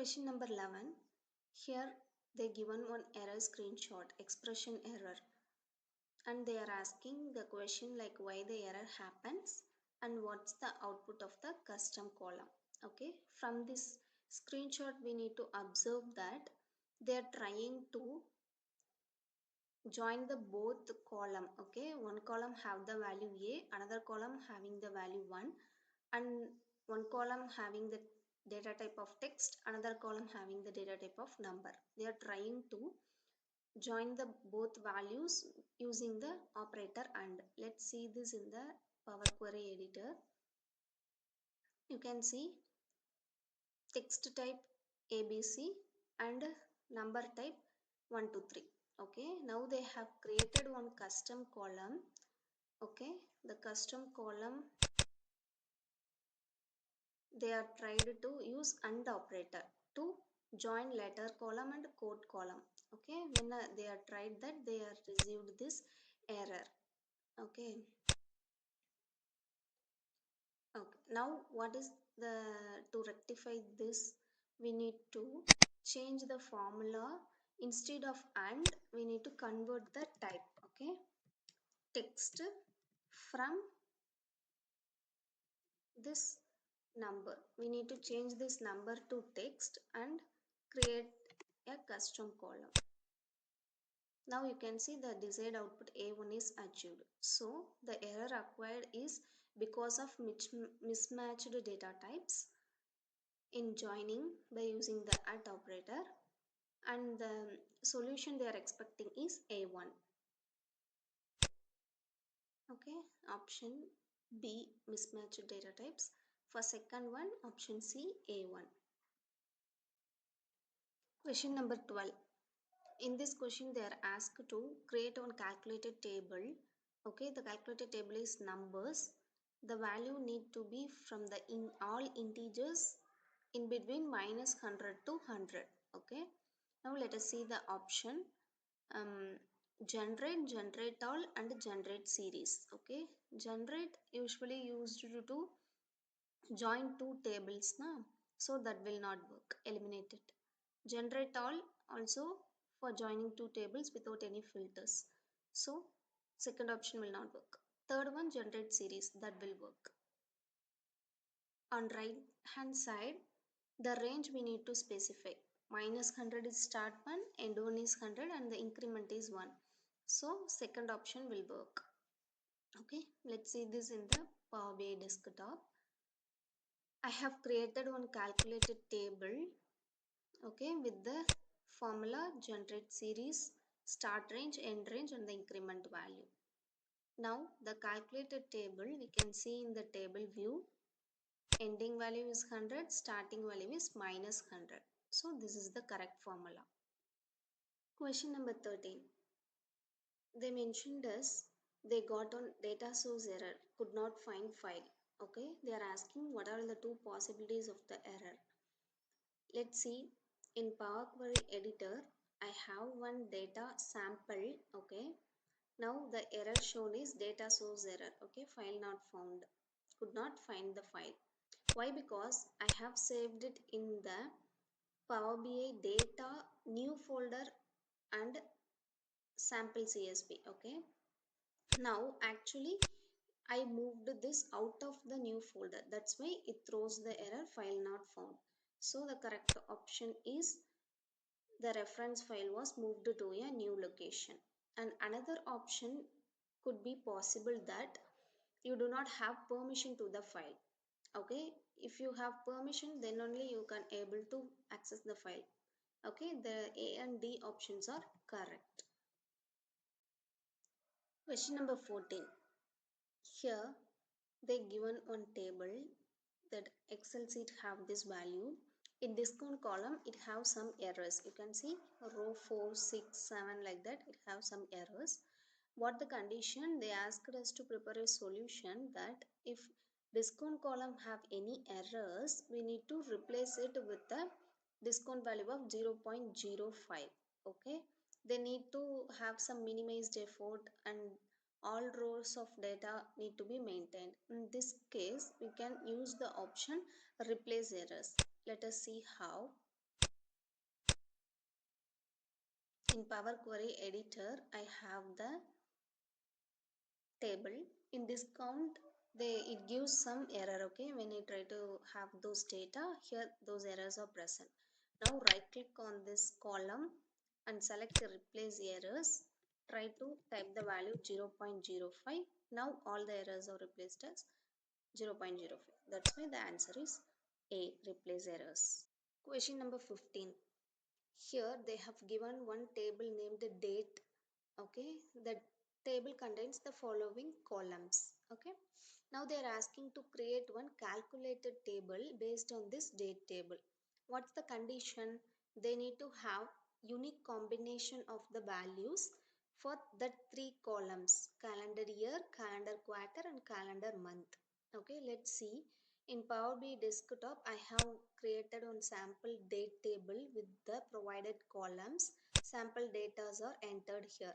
Question number 11. Here they given one error screenshot, expression error, and they are asking the question like why the error happens and what's the output of the custom column. Okay, from this screenshot we need to observe that they are trying to join the both column. Okay, one column have the value a, another column having the value 1, and one column having the data type of text, another column having the data type of number. They are trying to join the both values using the operator and. Let's see this in the Power Query editor. You can see text type ABC and number type 1 to 3. Okay, now they have created one custom column. Okay, the custom column they are tried to use AND operator to join letter column and code column. Okay, when they are tried that, they are received this error. Okay. Okay, now what is the to rectify this? We need to change the formula. Instead of and, we need to convert the type. Okay, text from this number. We need to change this number to text and create a custom column. Now you can see the desired output A1 is achieved. So the error acquired is because of mismatched data types in joining by using the at operator, and the solution they are expecting is A1. Okay, option B mismatched data types. For second one, option C A1. Question number 12. In this question they are asked to create one calculated table. Okay, the calculated table is numbers. The value need to be from the in all integers in between -100 to 100. Okay, now let us see the option. um, generate all and generate series. Okay, generate usually used to join two tables now, so that will not work, eliminate it. Generate all also for joining two tables without any filters, so second option will not work. Third one, generate series, that will work. On right hand side, the range we need to specify. -100 is start one, end one is 100, and the increment is 1. So second option will work. Okay, let's see this in the Power BI desktop. I have created one calculated table, okay, with the formula generate series, start range, end range, and the increment value. Now the calculated table we can see in the table view. Ending value is 100, starting value is -100. So this is the correct formula. Question number 13. They mentioned us they got on data source error, could not find file. Okay, they are asking what are the two possibilities of the error. Let's see, in Power Query editor I have one data sample. Okay, now the error shown is data source error. Okay, file not found, could not find the file. Why? Because I have saved it in the Power BI data new folder and sample CSV. Okay, now actually I moved this out of the new folder, that's why it throws the error file not found. So the correct option is the reference file was moved to a new location. And another option could be possible that you do not have permission to the file. Okay, if you have permission, then only you can able to access the file. Okay, the A and D options are correct. Question number 14. Here they given one table that Excel sheet have this value. In discount column it have some errors. You can see row 4, 6, 7 like that, it have some errors. What the condition? They asked us to prepare a solution that if discount column have any errors, we need to replace it with the discount value of 0.05. Okay, they need to have some minimized effort and all rows of data need to be maintained. In this case we can use the option replace errors. Let us see how. In Power Query editor, I have the table. In discount, it gives some error. Okay, when I try to have those data here, those errors are present. Now right click on this column and select replace errors. Try to type the value 0.05. Now all the errors are replaced as 0.05. That's why the answer is A, replace errors. Question number 15. Here they have given one table named date. Okay, the table contains the following columns. Okay, now they are asking to create one calculated table based on this date table. What's the condition? They need to have unique combination of the values for the three columns: calendar year, calendar quarter, and calendar month. Okay, let's see. In Power BI desktop, I have created one sample date table with the provided columns. Sample data are entered here.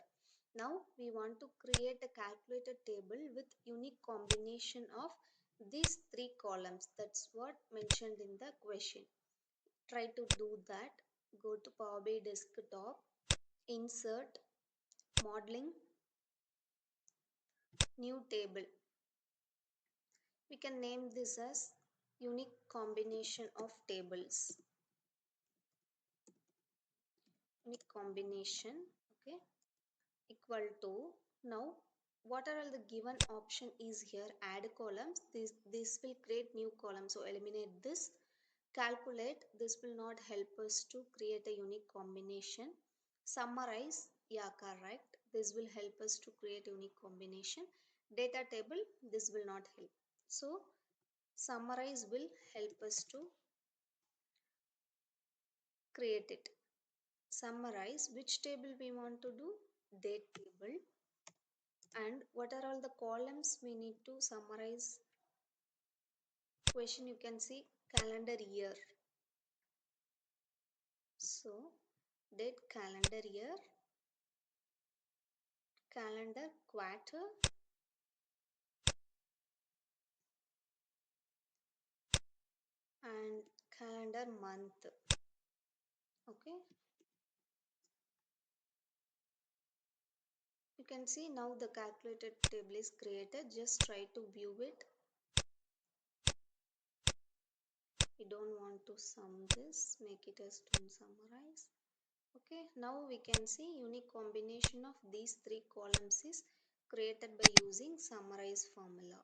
Now we want to create a calculated table with unique combination of these three columns. That's what mentioned in the question. Try to do that. Go to Power BI desktop, insert, modeling, new table. We can name this as unique combination of tables. Unique combination, okay, equal to. Now what are all the given option is here? Add columns. This will create new column, so eliminate this. Calculate, this will not help us to create a unique combination. Summarize, yeah, correct, this will help us to create unique combination. Data table, this will not help, so summarize will help us to create it. Summarize, which table we want to do? Date table. And what are all the columns we need to summarize? Question, you can see calendar year, so date calendar year, calendar quarter, and calendar month. Okay, you can see now the calculated table is created. Just try to view it. We don't want to sum this, make it as to summarize. Okay, now we can see unique combination of these three columns is created by using summarize formula.